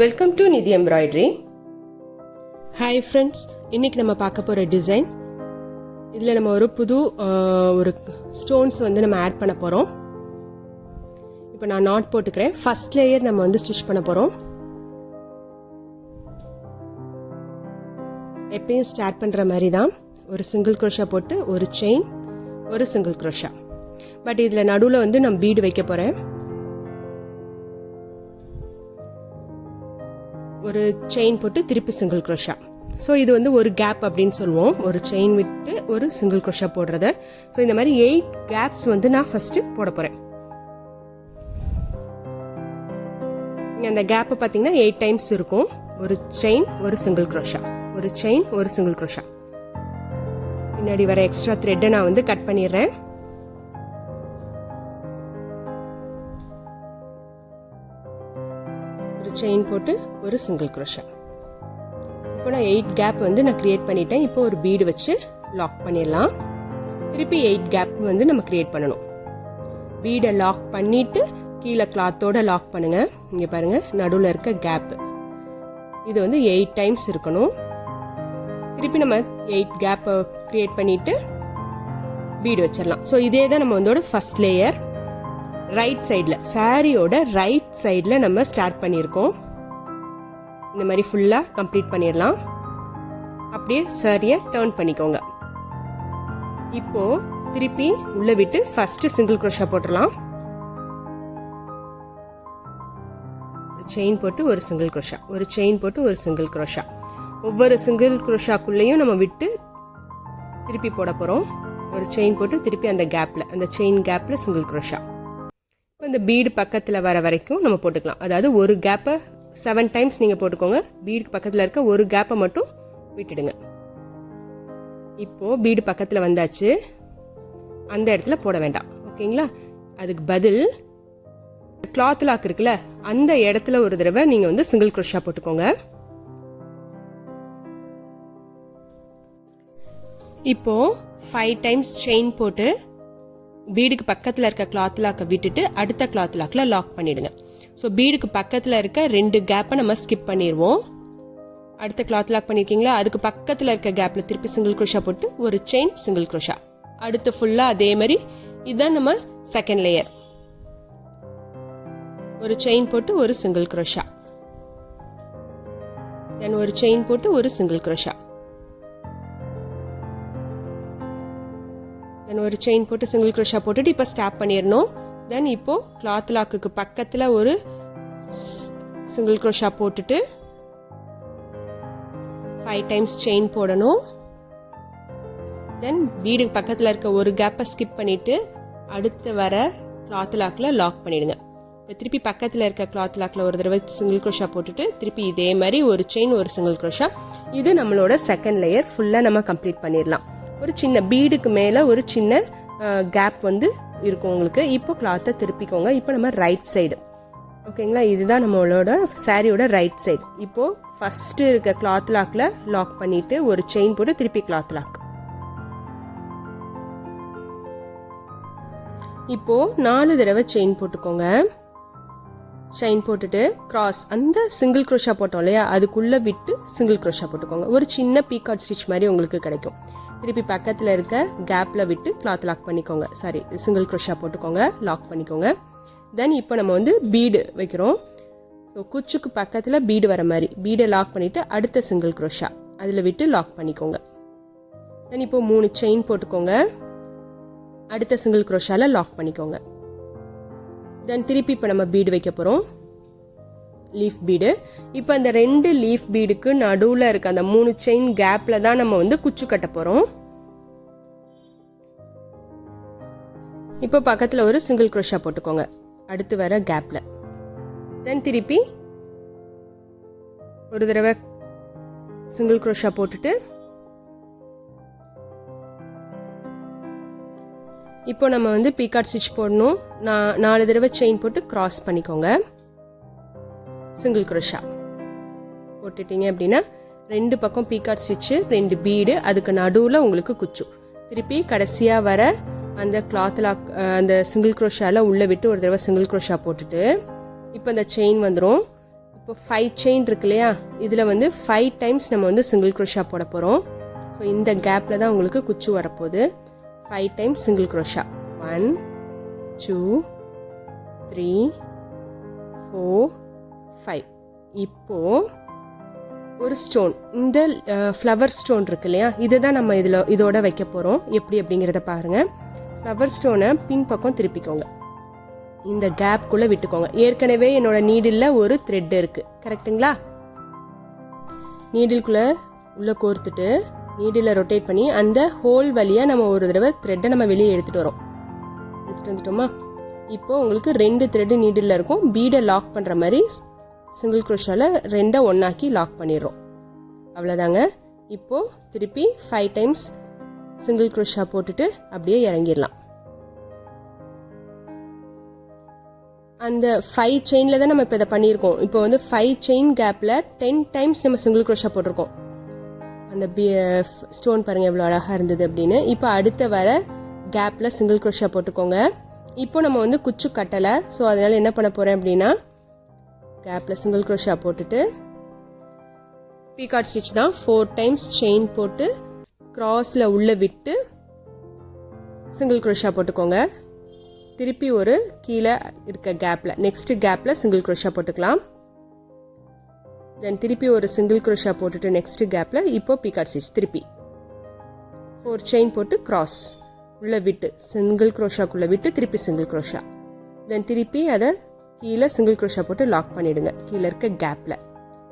Welcome to நிதி embroidery. Hi friends, இன்றைக்கி நம்ம பார்க்க போகிற டிசைன், இதில் நம்ம ஒரு புது ஸ்டோன்ஸ் நம்ம ஆட் பண்ண போகிறோம். இப்போ நான் நாட் போட்டுக்கிறேன். ஃபர்ஸ்ட் லேயர் நம்ம ஸ்டிச் பண்ண போகிறோம். எப்பயும் ஸ்டார்ட் பண்ணுற மாதிரி தான் ஒரு சிங்கிள் க்ரோஷா போட்டு ஒரு செயின், ஒரு சிங்கிள் க்ரோஷா. பட் இதில் நடுவில் நான் பீடு வைக்க போகிறேன். ஒரு செயின் போட்டு திருப்பி சிங்கிள் க்ரோஷா. ஸோ இது ஒரு கேப் அப்படின்னு சொல்லுவோம், ஒரு செயின் விட்டு ஒரு சிங்கிள் க்ரோஷா போடுறத. ஸோ இந்த மாதிரி 8 கேப்ஸ் நான் ஃபஸ்ட்டு போட போகிறேன். அந்த கேப்பை பார்த்தீங்கன்னா 8 டைம்ஸ் இருக்கும். ஒரு செயின், ஒரு சிங்கிள் க்ரோஷா, ஒரு செயின், ஒரு சிங்கிள் க்ரோஷா. பின்னாடி வர எக்ஸ்ட்ரா த்ரெட்டை நான் கட் பண்ணிடுறேன். ஒரு செயின் போட்டு ஒரு சிங்கிள் க்ரோஷா. இப்போ நான் 8 கேப் நான் கிரியேட் பண்ணிட்டேன். இப்போ ஒரு பீடு வச்சு லாக் பண்ணிடலாம். திருப்பி 8 கேப் நம்ம கிரியேட் பண்ணணும். பீடை லாக் பண்ணிவிட்டு கீழே கிளாத்தோட லாக் பண்ணுங்கள். இங்கே பாருங்கள், நடுவில் இருக்க கேப்பு இது 8 டைம்ஸ் இருக்கணும். திருப்பி நம்ம 8 கேப்பை கிரியேட் பண்ணிவிட்டு பீடு வச்சிடலாம். ஸோ இதே தான் நம்ம ஃபஸ்ட் லேயர். ரைட் சைடில், சாரியோட ரைட் சைடில் நம்ம ஸ்டார்ட் பண்ணியிருக்கோம். இந்த மாதிரி ஃபுல்லாக கம்ப்ளீட் பண்ணிடலாம். அப்படியே சாரியை டர்ன் பண்ணிக்கோங்க. இப்போது திருப்பி உள்ளே விட்டு ஃபஸ்ட்டு சிங்கிள் க்ரோஷா போட்டுடலாம். ஒரு செயின் போட்டு ஒரு சிங்கிள் க்ரோஷா, ஒரு செயின் போட்டு ஒரு சிங்கிள் க்ரோஷா. ஒவ்வொரு சிங்கிள் க்ரோஷாக்குள்ளேயும் நம்ம விட்டு திருப்பி போட போகிறோம். ஒரு செயின் போட்டு திருப்பி அந்த கேப்பில், அந்த செயின் கேப்பில் சிங்கிள் க்ரோஷா. இந்த பீடு பக்கத்தில் வர வரைக்கும் நம்ம போட்டுக்கலாம். அதாவது ஒரு கேப்பை 7 டைம்ஸ் நீங்கள் போட்டுக்கோங்க. பீடுக்கு பக்கத்தில் இருக்க ஒரு கேப்பை மட்டும் விட்டுடுங்க. இப்போது பீடு பக்கத்தில் வந்தாச்சு. அந்த இடத்துல போட வேண்டாம், ஓகேங்களா? அதுக்கு பதில் கிளாத் லாக் இருக்குல்ல, அந்த இடத்துல ஒரு தடவை நீங்கள் சிங்கிள் க்ரோஷா போட்டுக்கோங்க. இப்போது 5 டைம்ஸ் செயின் போட்டு பீடுக்கு பக்கத்தில் இருக்க கிளாத் லாக்கை விட்டுட்டு அடுத்த கிளாத் லாக்கில் லாக் பண்ணிவிடுங்க. ஸோ பீடுக்கு பக்கத்தில் இருக்க 2 கேப்பை நம்ம ஸ்கிப் பண்ணிடுவோம். அடுத்த கிளாத் லாக் பண்ணியிருக்கீங்களா, அதுக்கு பக்கத்தில் இருக்க கேப்பில் திருப்பி சிங்கிள் க்ரோஷா போட்டு ஒரு செயின், சிங்கிள் க்ரோஷா. அடுத்து ஃபுல்லாக அதே மாதிரி. இதுதான் நம்ம செகண்ட் லேயர். ஒரு செயின் போட்டு ஒரு சிங்கிள் க்ரோஷா, தென் ஒரு செயின் போட்டு ஒரு சிங்கிள் க்ரோஷா, ஒரு செயின் போட்டு சிங்கிள் க்ரோஷா போட்டுட்டு இப்போ ஸ்டாப் பண்ணிடணும். தென் இப்போது கிளாத் லாக்குக்கு பக்கத்தில் ஒரு சிங்கிள் க்ரோஷா போட்டுட்டு 5 டைம்ஸ் செயின் போடணும். தென் பீடுக்கு பக்கத்தில் இருக்க ஒரு கேப்பை ஸ்கிப் பண்ணிவிட்டு அடுத்து வர கிளாத் லாக்கில் லாக் பண்ணிவிடுங்க. இப்போ திருப்பி பக்கத்தில் இருக்க கிளாத் லாக்கில் ஒரு தடவை சிங்கிள் க்ரோஷா போட்டுட்டு திருப்பி இதே மாதிரி ஒரு செயின், ஒரு சிங்கிள் க்ரோஷா. இது நம்மளோட செகண்ட் லேயர் ஃபுல்லாக நம்ம கம்ப்ளீட் பண்ணிடலாம். ஒரு சின்ன பீடுக்கு மேலே ஒரு சின்ன கேப் இருக்கும் உங்களுக்கு. இப்போ கிளாத்தை திருப்பிக்கோங்க. இப்போ நம்ம ரைட் சைடு, ஓகேங்களா? இதுதான் நம்மளோட சாரியோட ரைட் சைடு. இப்போது ஃபஸ்ட்டு இருக்க கிளாத் லாக்கில் லாக் பண்ணிவிட்டு ஒரு செயின் போட்டு திருப்பி கிளாத் லாக். இப்போது 4 தடவை செயின் போட்டுக்கோங்க. செயின் போட்டுட்டு கிராஸ், அந்த சிங்கிள் க்ரோஷா போட்டோம் இல்லையா, அதுக்குள்ளே விட்டு சிங்கிள் க்ரோஷா போட்டுக்கோங்க. ஒரு சின்ன பீகாட் ஸ்டிச் மாதிரி உங்களுக்கு கிடைக்கும். திருப்பி பக்கத்தில் இருக்க கேப்பில் விட்டு கிளாத் லாக் பண்ணிக்கோங்க. சாரி, சிங்கிள் க்ரோஷா போட்டுக்கோங்க, லாக் பண்ணிக்கோங்க. தென் இப்போ நம்ம பீடு வைக்கிறோம். ஸோ குச்சுக்கு பக்கத்தில் பீடு வர மாதிரி பீடை லாக் பண்ணிவிட்டு அடுத்த சிங்கிள் க்ரோஷா அதில் விட்டு லாக் பண்ணிக்கோங்க. தென் இப்போ 3 செயின் போட்டுக்கோங்க. அடுத்த சிங்கிள் க்ரோஷாவில் லாக் பண்ணிக்கோங்க. தென் திருப்பி இப்போ நம்ம பீடு வைக்க போகிறோம், லீஃப் பீடு. இப்போ அந்த 2 லீஃப் பீடுக்கு நடுவில் இருக்க அந்த 3 செயின் கேப்பில் தான் நம்ம குச்சு கட்ட போகிறோம். இப்போ பக்கத்தில் ஒரு சிங்கிள் க்ரோஷா போட்டுக்கோங்க அடுத்து வர கேப்பில். தென் திருப்பி ஒரு தடவை சிங்கிள் க்ரோஷா போட்டுட்டு இப்போ நம்ம பீகாட் ஸ்டிச் போடணும். 4 தடவை செயின் போட்டு கிராஸ் பண்ணிக்கோங்க. சிங்கிள் க்ரோஷா போட்டுட்டீங்க அப்படின்னா 2 பக்கம் பீகாட் ஸ்டிச்சு, 2 பீடு, அதுக்கு நடுவில் உங்களுக்கு குச்சு. திருப்பி கடைசியாக வர அந்த கிளாத் லாக், அந்த சிங்கிள் க்ரோஷாவில் உள்ளே விட்டு ஒரு தடவை சிங்கிள் க்ரோஷா போட்டுட்டு இப்போ இந்த செயின் வந்துடும். இப்போ 5 செயின் இருக்கு இல்லையா, இதில் வந்து 5 டைம்ஸ் நம்ம வந்து சிங்கிள் க்ரோஷா போட போகிறோம். ஸோ இந்த கேப்பில் தான் உங்களுக்கு குச்சு வரப்போகுது. 5 டைம்ஸ் சிங்கிள் க்ரோஷா. 1 2 3 4 5. இப்போது ஒரு ஸ்டோன், இந்த ஃப்ளவர் ஸ்டோன் இருக்கு இல்லையா, இதை தான் நம்ம இதோட வைக்க போகிறோம். எப்படி அப்படிங்கிறத பாருங்கள். ஃப்ளவர் ஸ்டோனை பின் பக்கம் திருப்பிக்கோங்க, இந்த கேப்குள்ளே விட்டுக்கோங்க. ஏற்கனவே என்னோட நீடில் ஒரு த்ரெட் இருக்குது, கரெக்டுங்களா? நீடில்குள்ளே உள்ளே கோர்த்துட்டு நீடில் ரொட்டேட் பண்ணி அந்த ஹோல் வழியாக நம்ம ஒரு தடவை த்ரெட்டை நம்ம வெளியே எடுத்துகிட்டு வந்துட்டோமா. இப்போது உங்களுக்கு 2 த்ரெட்டு நீடில் இருக்கும். பீடை லாக் பண்ணுற மாதிரி சிங்கிள் க்ரோஷாவில் 2 ஒன்றாக்கி லாக் பண்ணிடுறோம். அவ்வளோதாங்க. இப்போது திருப்பி 5 டைம்ஸ் சிங்கிள் க்ரோஷா போட்டுட்டு அப்படியே இறங்கிடலாம். அந்த 5 செயினில் தான் நம்ம இப்போ இதை பண்ணியிருக்கோம். இப்போ வந்து 5 செயின் கேப்பில் 10 டைம்ஸ் நம்ம சிங்கிள் க்ரோஷா போட்டிருக்கோம். அந்த ஸ்டோன் பாருங்கள் எவ்வளோ அழகாக இருந்தது அப்படின்னு. இப்போ அடுத்த வர கேப்பில் சிங்கிள் க்ரோஷா போட்டுக்கோங்க. இப்போ நம்ம வந்து குச்சு கட்டலை, ஸோ அதனால் என்ன பண்ண போகிறேன் அப்படின்னா, கேப்பில் சிங்கிள் க்ரோஷா போட்டுட்டு பீகாட் ஸ்டிச் தான் 4 டைம்ஸ் செயின் போட்டு கிராஸில் உள்ளே விட்டு சிங்கிள் க்ரோஷா போட்டுக்கோங்க. திருப்பி ஒரு கீழே இருக்க கேப்பில் நெக்ஸ்ட்டு கேப்பில் சிங்கிள் க்ரோஷா போட்டுக்கலாம். தென் திருப்பி ஒரு சிங்கிள் க்ரோஷா போட்டுட்டு நெக்ஸ்ட்டு கேப்பில் இப்போ பீகாட் ஸ்டிச் திருப்பி 4 செயின் போட்டு கிராஸ் உள்ளே விட்டு சிங்கிள் க்ரோஷாக்குள்ளே விட்டு திருப்பி சிங்கிள் க்ரோஷா. தென் திருப்பி அதை கீழே சிங்கிள் க்ரோஷா போட்டு லாக் பண்ணிவிடுங்க கீழே இருக்க கேப்பில்.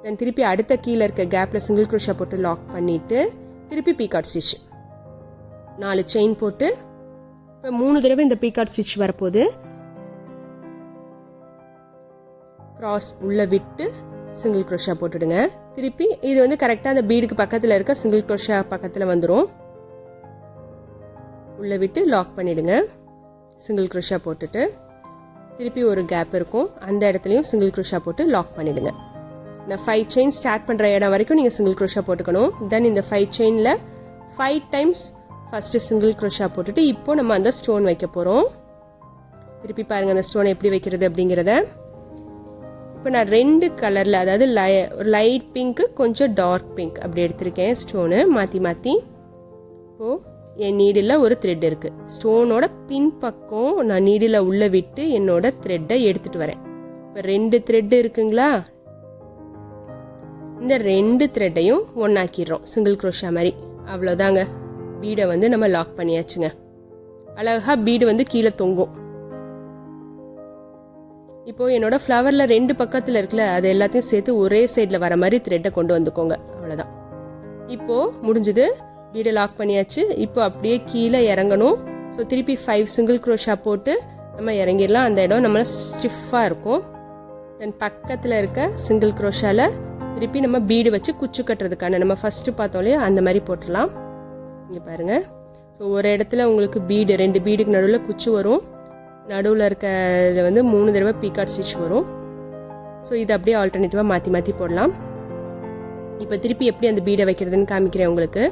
தென் திருப்பி அடுத்த கீழே இருக்க கேப்பில் சிங்கிள் க்ரோஷா போட்டு லாக் பண்ணிவிட்டு திருப்பி பீகாட் ஸ்டிச் 4 செயின் போட்டு இப்போ 3 தடவை இந்த பீகாட் ஸ்டிச் வரப்போகுது. கிராஸ் உள்ளே விட்டு சிங்கிள் க்ரோஷா போட்டுடுங்க. திருப்பி இது வந்து கரெக்டாக அந்த பீடுக்கு பக்கத்தில் இருக்க சிங்கிள் க்ரோஷா பக்கத்தில் வந்துடும். உள்ளே விட்டு லாக் பண்ணிவிடுங்க. சிங்கிள் க்ரோஷா போட்டுட்டு திருப்பி ஒரு கேப் இருக்கும், அந்த இடத்துலையும் சிங்கிள் க்ரோஷா போட்டு லாக் பண்ணிவிடுங்க. இந்த 5 செயின் ஸ்டார்ட் பண்ணுற இடம் வரைக்கும் நீங்கள் சிங்கிள் க்ரோஷா போட்டுக்கணும். தென் இந்த 5 செயினில் 5 டைம்ஸ் ஃபஸ்ட்டு சிங்கிள் க்ரோஷா போட்டுட்டு இப்போ நம்ம அந்த ஸ்டோன் வைக்க போகிறோம். திருப்பி பாருங்கள் அந்த ஸ்டோனை எப்படி வைக்கிறது அப்படிங்கிறத. இப்போ நான் 2 கலரில், அதாவது லைட் பிங்க்கு கொஞ்சம் டார்க் பிங்க் அப்படி எடுத்திருக்கேன் ஸ்டோனு மாற்றி மாற்றி. இப்போது என் நீடில் ஒரு த்ரெட் இருக்குது. ஸ்டோனோட பின் பக்கம் நான் நீடில் உள்ளே விட்டு என்னோட த்ரெட்டை எடுத்துகிட்டு வரேன். இப்போ 2 த்ரெட்டு இருக்குங்களா, இந்த 2 த்ரெட்டையும் ஒன்றாக்கிடுறோம் சிங்கிள் க்ரோஷா மாதிரி. அவ்வளோதாங்க, பீடை வந்து நம்ம லாக் பண்ணியாச்சுங்க. அழகாக பீடு வந்து கீழே தொங்கும். இப்போது என்னோட ஃப்ளவரில் 2 பக்கத்தில் இருக்குல்ல, அது எல்லாத்தையும் சேர்த்து ஒரே சைடில் வர மாதிரி த்ரெட்டை கொண்டு வந்துக்கோங்க. அவ்வளோதான், இப்போது முடிஞ்சுது. பீடை லாக் பண்ணியாச்சு. இப்போ அப்படியே கீழே இறங்கணும். ஸோ திருப்பி 5 சிங்கிள் க்ரோஷா போட்டு நம்ம இறங்கிடலாம். அந்த இடம் நம்மள ஸ்டிஃபாக இருக்கும். தென் பக்கத்தில் இருக்க சிங்கிள் க்ரோஷாவில் திருப்பி நம்ம பீடு வச்சு குச்சு கட்டுறதுக்கான நம்ம ஃபஸ்ட்டு பார்த்தோம் இல்லையா, அந்த மாதிரி போட்டுடலாம். இங்கே பாருங்கள். ஸோ ஒரு இடத்துல உங்களுக்கு பீடு 2 பீடுக்கு நடுவில் குச்சு வரும். நடுவில் இருக்க இதில் வந்து 3 தடவை பீகாட் ஸ்டிச் வரும். ஸோ இது அப்படியே ஆல்டர்னேட்டிவாக மாற்றி மாற்றி போடலாம். இப்போ திருப்பி எப்படி அந்த பீடை வைக்கிறதுன்னு காமிக்கிறேன் உங்களுக்கு.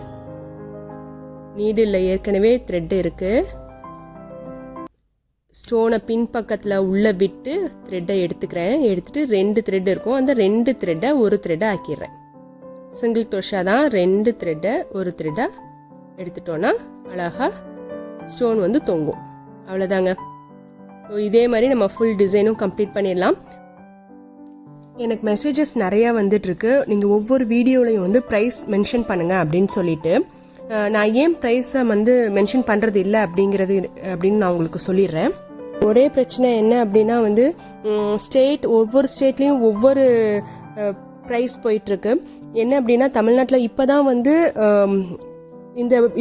நீடில் ஏற்கனவே த்ரெட்டு இருக்குது. ஸ்டோனை பின் பக்கத்தில் உள்ளே விட்டு த்ரெட்டை எடுத்துக்கிறேன். எடுத்துகிட்டு 2 த்ரெட் இருக்கும், அந்த 2 த்ரெட்டை ஒரு த்ரெட்டை ஆக்கிடுறேன். சிங்கிள் க்ரோஷா தான், 2 த்ரெட்டை ஒரு த்ரெட்டாக எடுத்துட்டோன்னா அழகாக ஸ்டோன் வந்து தொங்கும். அவ்வளோதாங்க. ஸோ இதே மாதிரி நம்ம ஃபுல் டிசைனும் கம்ப்ளீட் பண்ணிடலாம். எனக்கு மெசேஜஸ் நிறையா வந்துட்டுருக்கு. நீங்கள் ஒவ்வொரு வீடியோலையும் வந்து ப்ரைஸ் மென்ஷன் பண்ணுங்கள் அப்படின்னு சொல்லிட்டு, நான் ஏன் ப்ரைஸை வந்து மென்ஷன் பண்ணுறது இல்லை அப்படின்னு நான் உங்களுக்கு சொல்லிடுறேன். ஒரே பிரச்சனை என்ன அப்படின்னா வந்து ஒவ்வொரு ஸ்டேட்லேயும் ஒவ்வொரு ப்ரைஸ் போயிட்டுருக்கு. என்ன அப்படின்னா தமிழ்நாட்டில் இப்போ தான் வந்து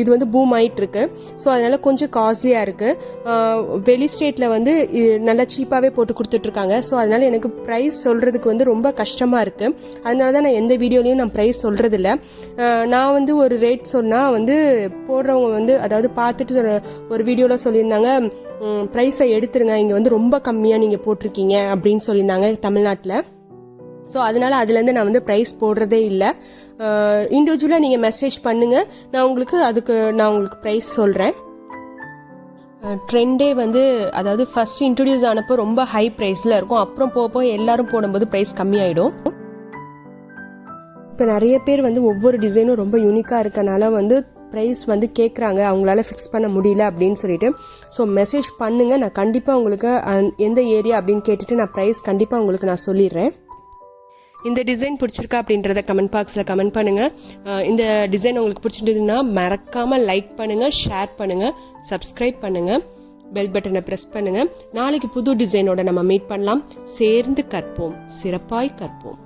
இது வந்து பூம் ஆகிட்டுருக்கு. ஸோ அதனால் கொஞ்சம் காஸ்ட்லியாக இருக்குது. வெளி ஸ்டேட்டில் வந்து நல்லா சீப்பாகவே போட்டு கொடுத்துட்ருக்காங்க. ஸோ அதனால் எனக்கு ப்ரைஸ் சொல்கிறதுக்கு வந்து ரொம்ப கஷ்டமாக இருக்குது. அதனால தான் நான் எந்த வீடியோலையும் நான் ப்ரைஸ் சொல்கிறதில்ல. நான் வந்து ஒரு ரேட் சொன்னால் வந்து போடுறவங்க வந்து, அதாவது பார்த்துட்டு ஒரு வீடியோவில் சொல்லியிருந்தாங்க, ப்ரைஸை எடுத்துருங்க, இங்கே வந்து ரொம்ப கம்மியாக நீங்கள் போட்டிருக்கீங்க அப்படின்னு சொல்லியிருந்தாங்க தமிழ்நாட்டில். ஸோ அதனால் அதுலேருந்து நான் வந்து ப்ரைஸ் போடுறதே இல்லை. இண்டிவிஜுவலாக நீங்கள் மெசேஜ் பண்ணுங்கள், நான் உங்களுக்கு ப்ரைஸ் சொல்கிறேன். ட்ரெண்டே வந்து அதாவது ஃபஸ்ட் இன்ட்ரடியூஸ் ஆனப்போ ரொம்ப ஹை ப்ரைஸில் இருக்கும். அப்புறம் போக எல்லோரும் போடும்போது ப்ரைஸ் கம்மியாயிடும். இப்போ நிறைய பேர் வந்து ஒவ்வொரு டிசைனும் ரொம்ப யூனிக்காக இருக்கனால வந்து ப்ரைஸ் வந்து கேட்குறாங்க, அவங்களால ஃபிக்ஸ் பண்ண முடியல அப்படின்னு சொல்லிட்டு. ஸோ மெசேஜ் பண்ணுங்கள், நான் கண்டிப்பாக உங்களுக்கு எந்த ஏரியா அப்படின்னு கேட்டுட்டு நான் ப்ரைஸ் கண்டிப்பாக உங்களுக்கு நான் சொல்லிடுறேன். இந்த டிசைன் பிடிச்சிருக்கா அப்படின்றத கமெண்ட் பாக்ஸில் கமெண்ட் பண்ணுங்கள். இந்த டிசைன் உங்களுக்கு பிடிச்சிருந்ததுன்னா மறக்காமல் லைக் பண்ணுங்கள், ஷேர் பண்ணுங்கள், சப்ஸ்கிரைப் பண்ணுங்கள், பெல் பட்டனை ப்ரெஸ் பண்ணுங்கள். நாளைக்கு புது டிசைனோட நம்ம மீட் பண்ணலாம். சேர்ந்து கற்போம், சிறப்பாய் கற்போம்.